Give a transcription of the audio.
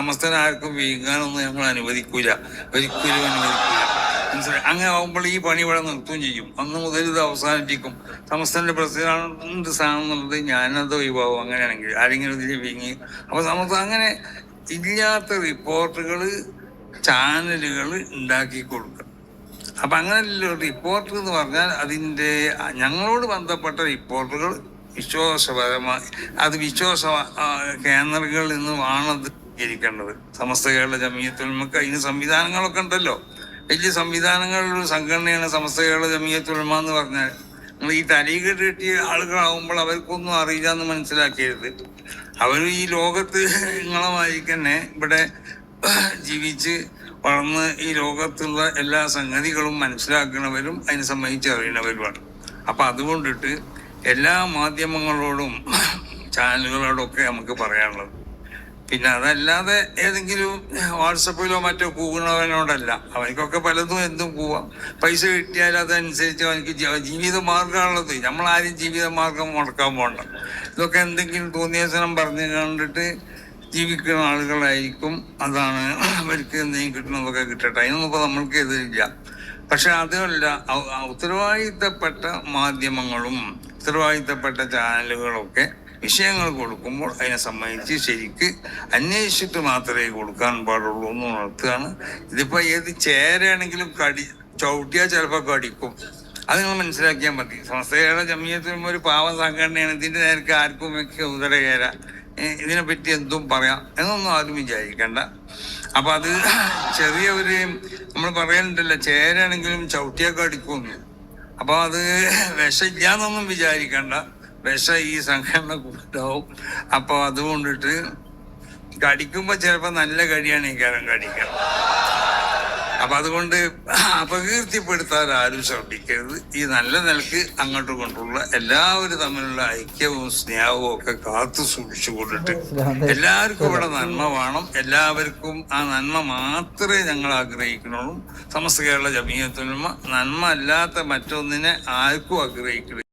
സമസ്തനാർക്കും വീങ്ങാനൊന്നും ഞങ്ങൾ അനുവദിക്കൂല, ഒരിക്കലും അനുവദിക്കൂല. മനസ്സിലായി? അങ്ങനെ ആവുമ്പോൾ ഈ പണി ഇവിടെ നിർത്തുകയും ചെയ്യും. അന്ന് മുതൽ ഇത് അവസാനിപ്പിക്കും. സമസ്തന്റെ പ്രസിഡന്റ് സ്ഥാനം എന്നുള്ളത് ഞാനത് ഒഴിവാകും. അങ്ങനെയാണെങ്കിൽ ആരെങ്കിലും ഇതിൽ വീങ്ങി അപ്പൊ സമസ്ത അങ്ങനെ ഇല്ലാത്ത റിപ്പോർട്ടുകൾ ചാനലുകൾ ഉണ്ടാക്കി കൊടുക്കും. അപ്പൊ അങ്ങനെ റിപ്പോർട്ടർ എന്ന് പറഞ്ഞാൽ അതിൻ്റെ ഞങ്ങളോട് ബന്ധപ്പെട്ട റിപ്പോർട്ടുകൾ വിശ്വാസപരമായി അത് വിശ്വാസ കേന്ദ്രങ്ങളിൽ നിന്നുമാണ് അത് ഇരിക്കേണ്ടത്. സമസ്ത കേരള ജമിയത്തുൽ ഉലമക്ക് അതിന് സംവിധാനങ്ങളൊക്കെ ഉണ്ടല്ലോ. വലിയ സംവിധാനങ്ങളുള്ള സംഘടനയാണ് സമസ്ത കേരള ജമിയത്തുൽ ഉലമ എന്ന് പറഞ്ഞാൽ. നിങ്ങൾ ഈ തലീകെട്ട് കിട്ടിയ ആളുകളാവുമ്പോൾ അവർക്കൊന്നും അറിയില്ല എന്ന് മനസ്സിലാക്കരുത്. അവർ ഈ ലോകത്ത് നിങ്ങളെ മാതിരിക്കന്നെ ഇവിടെ ജീവിച്ച് വളർന്ന് ഈ ലോകത്തുള്ള എല്ലാ സംഗതികളും മനസ്സിലാക്കുന്നവരും അതിനെ സംബന്ധിച്ച് അറിയുന്നവരുമാണ്. അപ്പൊ അതുകൊണ്ടിട്ട് എല്ലാ മാധ്യമങ്ങളോടും ചാനലുകളോടൊക്കെ നമുക്ക് പറയാനുള്ളത്. പിന്നെ അതല്ലാതെ ഏതെങ്കിലും വാട്സപ്പിലോ മറ്റോ കൂകുന്നവനോടല്ല. അവനക്കൊക്കെ പലതും എന്തും പോവാം. പൈസ കിട്ടിയാൽ അതനുസരിച്ച് അവനക്ക് ജീവിത മാർഗമാണുള്ളത്. നമ്മളാരും ജീവിത മാർഗം മുടക്കാൻ പോകണ്ട. ഇതൊക്കെ എന്തെങ്കിലും തോന്നിയസനം പറഞ്ഞു കണ്ടിട്ട് ജീവിക്കുന്ന ആളുകളായിരിക്കും. അതാണ് അവർക്ക് എന്തെങ്കിലും കിട്ടുന്നതൊക്കെ കിട്ടട്ടെ, അതിനൊന്നും ഇപ്പൊ നമ്മൾക്ക് എതിരില്ല. പക്ഷെ അതല്ല, ഉത്തരവാദിത്തപ്പെട്ട മാധ്യമങ്ങളും ഉത്തരവാദിത്തപ്പെട്ട ചാനലുകളൊക്കെ വിഷയങ്ങൾ കൊടുക്കുമ്പോൾ അതിനെ സംബന്ധിച്ച് ശരിക്ക് അന്വേഷിച്ചിട്ട് മാത്രമേ കൊടുക്കാൻ പാടുള്ളൂ എന്ന് ഉണർത്തുകയാണ്. ഇതിപ്പോ ഏത് ചേരയാണെങ്കിലും ചവിട്ടിയാൽ ചിലപ്പോൾ കടിക്കും. അത് നിങ്ങൾ മനസ്സിലാക്കിയാൽ മതി. സമസ്തയുടെ ജമിയത്തുൽ ഒരു പാവ സംഘടനയാണ്. ഇതിന്റെ നേരത്തെ ആർക്കും ഉദരകേര ഇതിനെപ്പറ്റി എന്തും പറയാം എന്നൊന്നും ആരും വിചാരിക്കണ്ട. അപ്പൊ അത് ചെറിയ ഒരു നമ്മൾ പറയാനുണ്ടല്ലോ, ചേരാണെങ്കിലും ചവിട്ടിയൊക്കെ അടിക്കുമെന്ന്. അപ്പൊ അത് വിഷമില്ലാന്നൊന്നും വിചാരിക്കണ്ട. വിഷ ഈ സംഘടന ഉണ്ടാവും. അപ്പൊ അതുകൊണ്ടിട്ട് കടിക്കുമ്പോ ചിലപ്പോ നല്ല കടിയാണ് ഈ കാരം കടിക്കണം. അപ്പൊ അതുകൊണ്ട് അപകീർത്തിപ്പെടുത്താൻ ആരും ശ്രദ്ധിക്കരുത്. ഈ നല്ല നിലക്ക് അങ്ങോട്ടും കൊണ്ടുള്ള എല്ലാവരും തമ്മിലുള്ള ഐക്യവും സ്നേഹവും ഒക്കെ കാത്തു സൂക്ഷിച്ചു കൊണ്ടിട്ട് എല്ലാവർക്കും ഇവിടെ നന്മ വേണം. എല്ലാവർക്കും ആ നന്മ മാത്രമേ ഞങ്ങൾ ആഗ്രഹിക്കുന്നുള്ളൂ. സമസ്ത കേരള ജമിയത്തുൽ ഉലമ നന്മ അല്ലാത്ത മറ്റൊന്നിനെ ആർക്കും ആഗ്രഹിക്കുന്നു.